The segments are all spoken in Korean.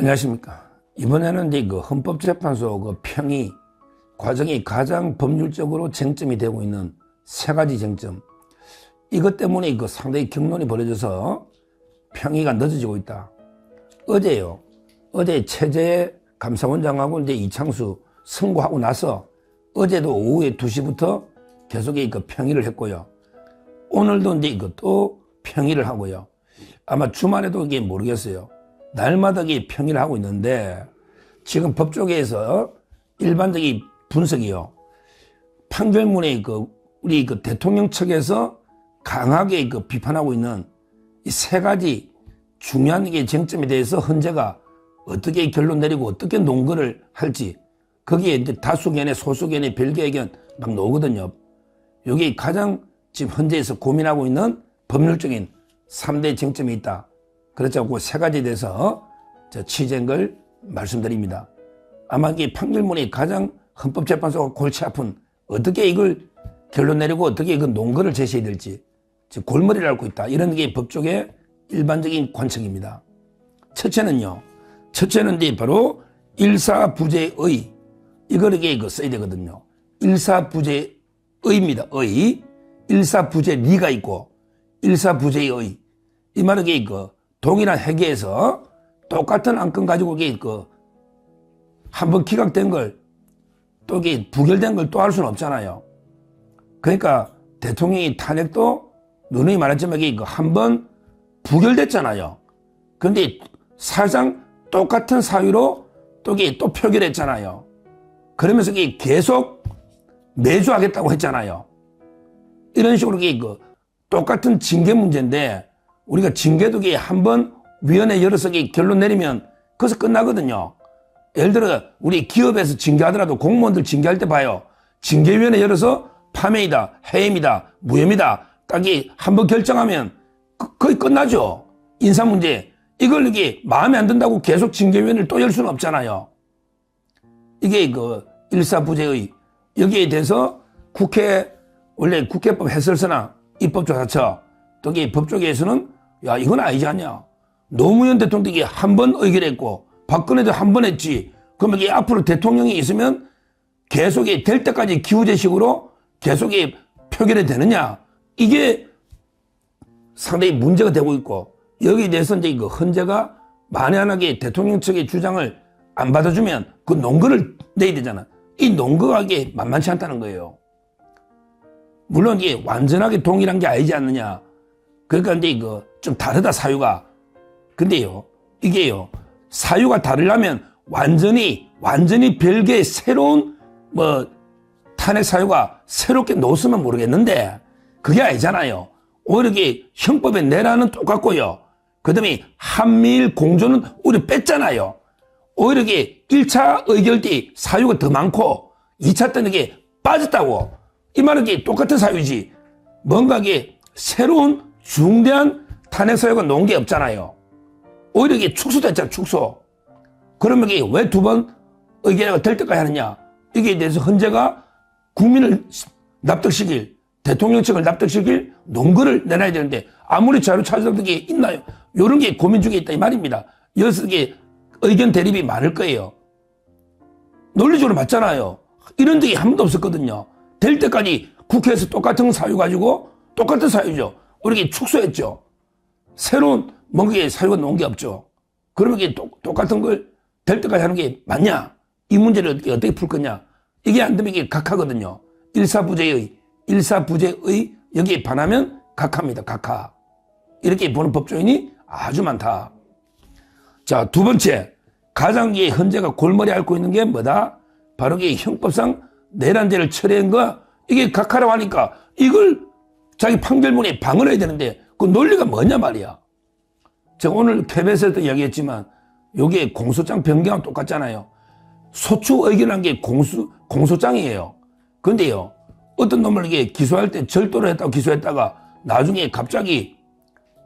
안녕하십니까. 이번에는 이제 그 헌법재판소 그 평의 과정이 가장 법률적으로 쟁점이 되고 있는 세 가지 쟁점. 이것 때문에 그 상당히 격론이 벌어져서 평의가 늦어지고 있다. 어제요. 어제 최재 감사원장하고 이제 이창수 선고하고 나서 어제도 오후에 2시부터 계속 그 평의를 했고요. 오늘도 이제 또 평의를 하고요. 아마 주말에도 이게 모르겠어요. 날마다 이게 평의를 하고 있는데 지금 법조계에서 일반적인 분석이요. 판결문에 우리 대통령 측에서 강하게 비판하고 있는 이 세 가지 중요한 쟁점에 대해서 헌재가 어떻게 결론 내리고 어떻게 논거를 할지 거기에 이제 다수견에 소수견에 별개 의견 막 나오거든요. 여기 가장 지금 헌재에서 고민하고 있는 법률적인 3대 쟁점이 있다. 그렇죠. 그 세 가지에 대해서 취재한 걸 말씀드립니다. 아마 이게 판결문이 가장 헌법재판소가 골치 아픈 어떻게 이걸 결론 내리고 어떻게 이거 논거를 제시해야 될지 지금 골머리를 앓고 있다. 이런 게 법조계 일반적인 관측입니다. 첫째는요. 첫째는 이제 바로 일사부재의 이걸 이게 써야 되거든요. 일사부재의입니다. 의. 일사부재리가 있고 일사부재의. 이 말은 이게 동일한 회계에서 똑같은 안건 가지고 이게 한번 기각된 걸 또 이게 부결된 걸 또 할 수는 없잖아요. 그러니까 대통령이 탄핵도 누누이 말했지만 이게 한번 부결됐잖아요. 그런데 사실상 똑같은 사유로 또 이게 또 표결했잖아요. 그러면서 이게 계속 매주 하겠다고 했잖아요. 이런 식으로 이게 똑같은 징계 문제인데 우리가 징계도 한번 위원회 열어서 결론 내리면 그것서 끝나거든요. 예를 들어 우리 기업에서 징계하더라도 공무원들 징계할 때 봐요. 징계위원회 열어서 파면이다, 해임이다, 무혐의다 딱이 한번 결정하면 거의 끝나죠. 인사 문제. 이걸 이게 마음에 안 든다고 계속 징계위원회를 또 열 수는 없잖아요. 이게 일사부재의 여기에 대해서 국회 원래 국회법 해설서나 입법조사처 또 이게 법조계에서는 야 이건 아니지 않냐. 노무현 대통령이 한 번 의결했고 박근혜도 한 번 했지. 그러면 이게 앞으로 대통령이 있으면 계속 될 때까지 기우제식으로 계속 표결이 되느냐. 이게 상당히 문제가 되고 있고 여기에 대해서 이제 헌재가 만에 하나게 대통령 측의 주장을 안 받아주면 그 논거를 내야 되잖아. 이 논거가 이게 만만치 않다는 거예요. 물론 이게 완전하게 동일한 게 아니지 않느냐. 그러니까 이제 좀 다르다 사유가. 근데요, 이게요, 사유가 다르려면 완전히 별개의 새로운 탄핵 사유가 새롭게 놓으면 모르겠는데 그게 아니잖아요. 오히려 이게 형법의 내라는 똑같고요. 그 다음에 한미일 공조는 오히려 뺐잖아요. 오히려 이게 1차 의결 때 사유가 더 많고 2차 때는 이게 빠졌다고. 이 말은 이게 똑같은 사유지. 뭔가 이게 새로운 중대한 탄핵 사유가 놓은 게 없잖아요. 오히려 이게 축소됐잖아, 축소. 그러면 이게 왜 두 번 의결이 될 때까지 하느냐. 이게 대해서 헌재가 국민을 납득시킬, 대통령 측을 납득시킬 논거를 내놔야 되는데 아무리 자료 찾아도 게 있나요? 이런 게 고민 중에 있다 이 말입니다. 여기서 이게 의견 대립이 많을 거예요. 논리적으로 맞잖아요. 이런 적이 한 번도 없었거든요. 될 때까지 국회에서 똑같은 사유 가지고 똑같은 사유죠. 우리 축소했죠. 새로운 뭔가 사유가 놓은 게 없죠. 그러면 이게 똑같은 걸 될 때까지 하는 게 맞냐? 이 문제를 어떻게 풀 거냐? 이게 안 되면 이게 각하거든요. 일사부재의 여기에 반하면 각하입니다. 각하. 이렇게 보는 법조인이 아주 많다. 자, 두 번째. 가장 헌재가 골머리 앓고 있는 게 뭐다? 바로 이게 형법상 내란죄를 처리한 거 이게 각하라고 하니까 이걸 자기 판결문에 방어해야 되는데 그 논리가 뭐냐 말이야. 제가 오늘 KBS에도 이야기했지만 여기에 공소장 변경하고 똑같잖아요. 소추 의견한 게 공소장이에요. 그런데요, 어떤 놈을 이게 기소할 때 절도를 했다고 기소했다가 나중에 갑자기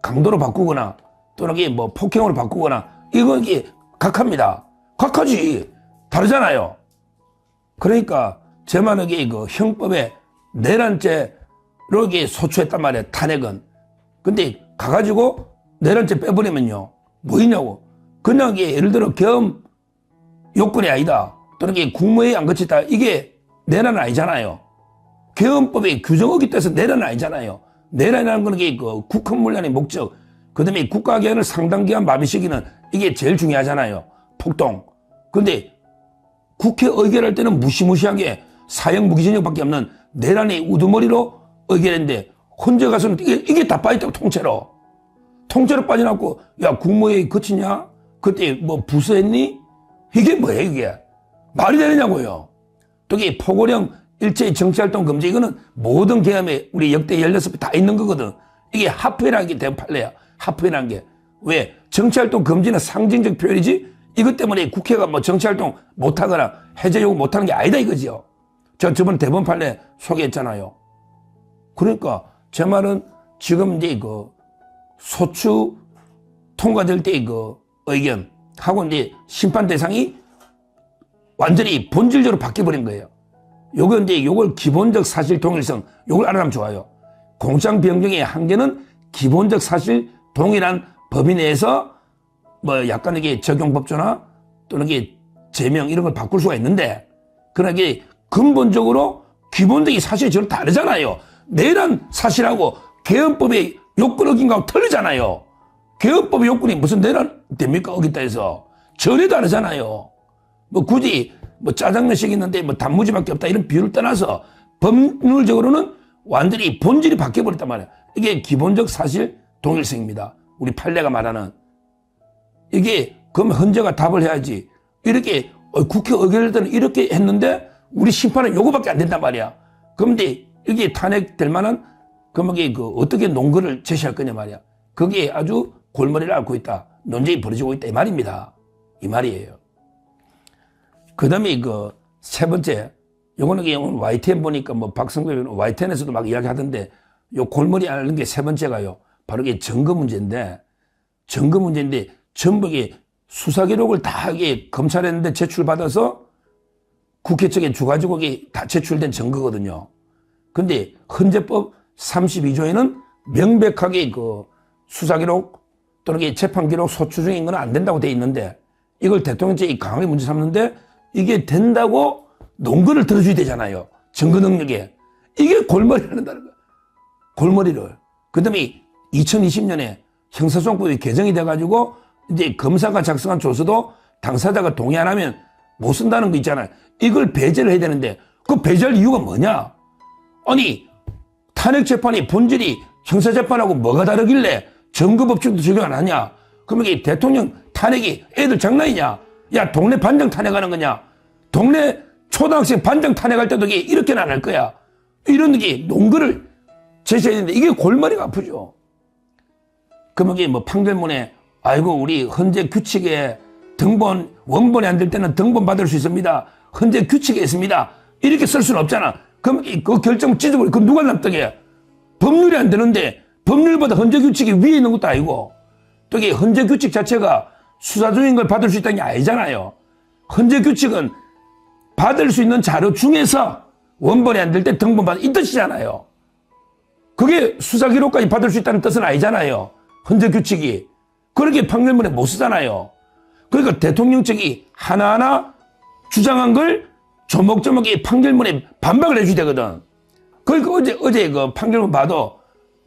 강도로 바꾸거나 또는 이게 폭행으로 바꾸거나 이건 이게 각하입니다. 각하지. 다르잖아요. 그러니까 제 말은 이게 형법에 내란죄로 이게 소추했단 말이에요. 탄핵은. 근데 가가지고 내란죄 빼버리면요. 뭐 있냐고. 그냥 이게 예를 들어 계엄 요건이 아니다. 또는 이게 국무회의 안 거쳤다. 이게 내란은 아니잖아요. 계엄법의 규정 어깃해서 내란은 아니잖아요. 내란이라는 건 이게 그 국헌문란의 목적, 그 다음에 국가기관을 상당 기간 마비시키는 이게 제일 중요하잖아요. 폭동. 근데 국회 의결할 때는 무시무시하게 사형 무기징역밖에 없는 내란의 우두머리로 의결했는데 헌재 가서는 이게 다 빠졌다고 통째로. 통째로 빠져나왔고, 야, 국무회의 거치냐? 그때 뭐 부서했니? 이게 뭐예요, 이게? 말이 되느냐고요. 또 이게 포고령 일제히 정치활동 금지, 이거는 모든 계엄에 우리 역대 16배 다 있는 거거든. 이게 합회라는 게 대판례야. 합회라는 게. 왜? 정치활동 금지는 상징적 표현이지? 이것 때문에 국회가 뭐 정치활동 못하거나 해제 요구 못하는 게 아니다 이거지요. 저 저번 대법원 판례 소개했잖아요. 그러니까 제 말은 지금 이제 그 소추 통과될 때 그 의견 하고 이제 심판 대상이 완전히 본질적으로 바뀌어버린 거예요. 요거 이제 요걸 기본적 사실 동일성, 요걸 알아가면 좋아요. 공장병정의 한계는 기본적 사실 동일한 범위 내에서 뭐 약간 이게 적용법조나 또는 이게 제명 이런 걸 바꿀 수가 있는데, 그러나 이게 근본적으로 기본적인 사실이 전혀 다르잖아요. 내란 사실하고 계엄법의 요건 어긴 거하고 틀리잖아요. 계엄법의 요건이 무슨 내란 됩니까? 어겼다 해서. 전혀 다르잖아요. 뭐 굳이 뭐 짜장면식 있는데 뭐 단무지밖에 없다 이런 비유를 떠나서 법률적으로는 완전히 본질이 바뀌어버렸단 말이에요. 이게 기본적 사실 동일성입니다. 우리 판례가 말하는. 이게 그럼 헌재가 답을 해야지. 이렇게 국회 의결할 때는 이렇게 했는데 우리 심판은 요거밖에 안 된단 말이야. 그런데 이게 탄핵될 만한 그럼 이게 그 어떻게 논거를 제시할 거냐 말이야. 거기에 아주 골머리를 앓고 있다. 논쟁이 벌어지고 있다 이 말입니다. 이 말이에요. 그 다음에 그 세 번째, 요거는 오늘 YTN 보니까 뭐 박성배 YTN에서도 막 이야기하던데 요 골머리 앓는 게 세 번째가요. 바로 이게 증거 문제인데 전부 이게 수사 기록을 다 이게 검찰했는데 제출받아서 국회 측에 줘가지고 이게 다 제출된 증거거든요. 근데 헌재법 32조에는 명백하게 그 수사 기록 또는 이게 재판 기록 소추 중인 건 안 된다고 돼 있는데 이걸 대통령제에 강하게 문제 삼는데 이게 된다고 논거를 들어줘야 되잖아요. 증거 능력에. 이게 골머리를 한다는 거야. 골머리를. 그 다음에 2020년에 형사소송법이 개정이 돼가지고 이제 검사가 작성한 조서도 당사자가 동의 안 하면 못 쓴다는 거 있잖아요. 이걸 배제를 해야 되는데 그 배제할 이유가 뭐냐? 아니 탄핵 재판이 본질이 형사 재판하고 뭐가 다르길래 증거법칙도 적용 안 하냐? 그러면 이게 대통령 탄핵이 애들 장난이냐? 야 동네 반장 탄핵하는 거냐? 동네 초등학생 반장 탄핵할 때도 이게 이렇게는 안 할 거야. 이런 게 논거를 제시해야 되는데 이게 골머리가 아프죠. 그러면 이게 뭐 판결문에 아이고 우리 헌재 규칙에 등본 원본이 안 될 때는 등본 받을 수 있습니다. 헌재 규칙에 있습니다. 이렇게 쓸 수는 없잖아. 그럼 그 결정 찢어버려. 그럼 누가 납득해? 법률이 안 되는데 법률보다 헌재 규칙이 위에 있는 것도 아니고 또 이게 헌재 규칙 자체가 수사 중인 걸 받을 수 있다는 게 아니잖아요. 헌재 규칙은 받을 수 있는 자료 중에서 원본이 안 될 때 등본 받을 이 뜻이잖아요. 그게 수사 기록까지 받을 수 있다는 뜻은 아니잖아요. 헌재 규칙이. 그렇게 판결문에 못 쓰잖아요. 그러니까 대통령 측이 하나하나 주장한 걸 조목조목 이 판결문에 반박을 해줘야 되거든. 그러니까 어제 그 판결문 봐도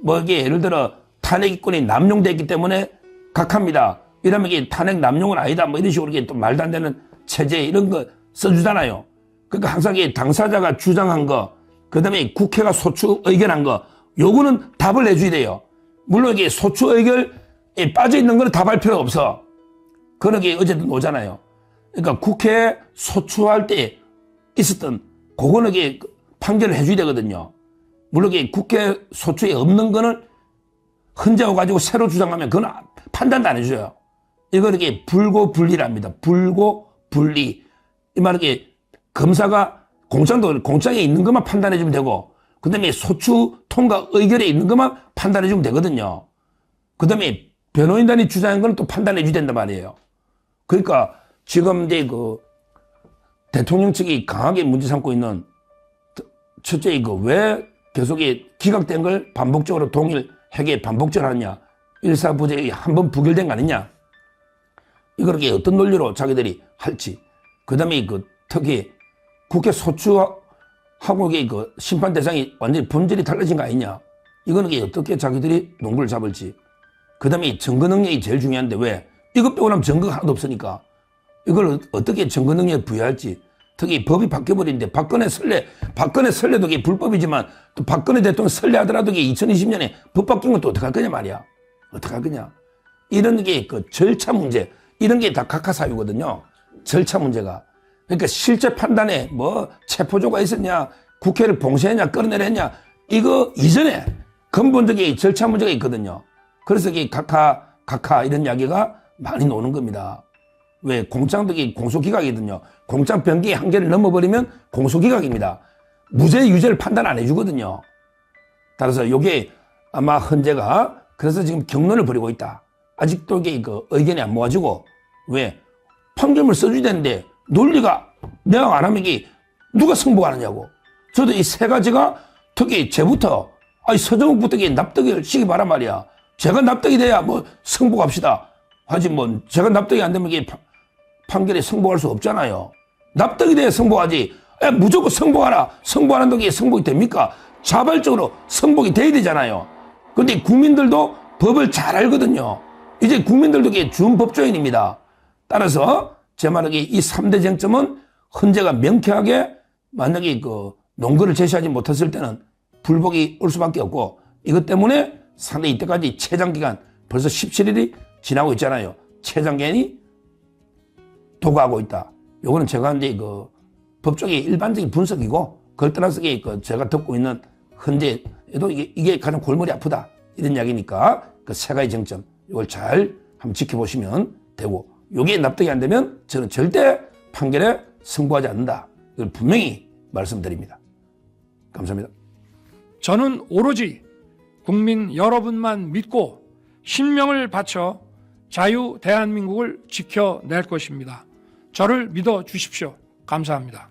뭐 이게 예를 들어 탄핵권이 남용됐기 때문에 각합니다. 이러면 이게 탄핵 남용은 아니다. 뭐 이런 식으로 이게 또 말도 안 되는 체제 이런 거 써주잖아요. 그러니까 항상 이 당사자가 주장한 거, 그 다음에 국회가 소추 의결한 거, 요거는 답을 내줘야 돼요. 물론 이게 소추 의결에 빠져 있는 거는 답할 필요가 없어. 그런 게 어제도 오잖아요. 그러니까 국회 소추할 때 있었던 그거는 이게 판결을 해줘야 되거든요. 물론 이게 국회 소추에 없는 거는 헌재와 가지고 새로 주장하면 그건 판단도 안 해줘요. 이걸 이게 불고불리랍니다. 불고불리. 이 말은 이게 검사가 공장에 있는 것만 판단해주면 되고, 그 다음에 소추 통과 의결에 있는 것만 판단해주면 되거든요. 그 다음에 변호인단이 주장한 건 또 판단해줘야 된단 말이에요. 그러니까 지금 이제 그 대통령 측이 강하게 문제 삼고 있는 첫째 이거 왜 계속 기각된 걸 반복적으로 동일 회계 반복적으로 하느냐. 일사부재에 한 번 부결된 거 아니냐. 이걸 어떤 논리로 자기들이 할지. 그 다음에 특히 국회 소추하고 심판 대상이 완전히 본질이 달라진 거 아니냐. 이거는 어떻게 자기들이 농구를 잡을지. 그 다음에 증거 능력이 제일 중요한데 왜? 이것 빼고 나면 증거가 하나도 없으니까. 이걸 어떻게 증거 능력을 부여할지. 특히 법이 바뀌어버리는데 박근혜 설례도 이게 불법이지만 또 박근혜 대통령 설례하더라도 이게 2020년에 법 바뀐 건 또 어떡할 거냐 말이야. 어떡할 거냐. 이런 게 절차 문제. 이런 게 다 각하사유거든요. 절차 문제가. 그러니까 실제 판단에 체포조가 있었냐, 국회를 봉쇄했냐, 끌어내렸냐, 이거 이전에 근본적인 절차 문제가 있거든요. 그래서 이게 각하 이런 이야기가 많이 나오는 겁니다. 왜? 공장도 공소기각이거든요. 공장 변기의 한계를 넘어버리면 공소기각입니다. 무죄, 유죄를 판단 안 해주거든요. 따라서 이게 아마 헌재가 그래서 지금 경론을 벌이고 있다. 아직도 이게 의견이 안 모아지고 왜? 판결문을 써줘야 되는데 논리가 내가 안 하면 이게 누가 승복하느냐고. 저도 이 세 가지가 특히 쟤부터 서정욱부터 납득을 시기 바란 말이야. 제가 납득이 돼야 승복합시다. 하지 제가 납득이 안 되면 이게 판결에 승복할 수 없잖아요. 납득이 돼야 승복하지. 무조건 승복하라. 승복 안 한다고 이게 승복이 됩니까? 자발적으로 승복이 돼야 되잖아요. 근데 국민들도 법을 잘 알거든요. 이제 국민들도 이게 준법조인입니다. 따라서 제 말은 이 3대 쟁점은 헌재가 명쾌하게 만약에 논거를 제시하지 못했을 때는 불복이 올 수밖에 없고 이것 때문에 상당히 이때까지 최장기간 벌써 17일이 지나고 있잖아요. 최장기간이 도가하고 있다. 요거는 제가 이제 법적인 일반적인 분석이고 그걸 떠나서 제가 듣고 있는 헌재에도 이게 가장 골머리 아프다. 이런 이야기니까 그 세 가지 쟁점 이걸 잘 한번 지켜보시면 되고 요게 납득이 안 되면 저는 절대 판결에 승부하지 않는다. 이걸 분명히 말씀드립니다. 감사합니다. 저는 오로지 국민 여러분만 믿고 신명을 바쳐 자유 대한민국을 지켜낼 것입니다. 저를 믿어 주십시오. 감사합니다.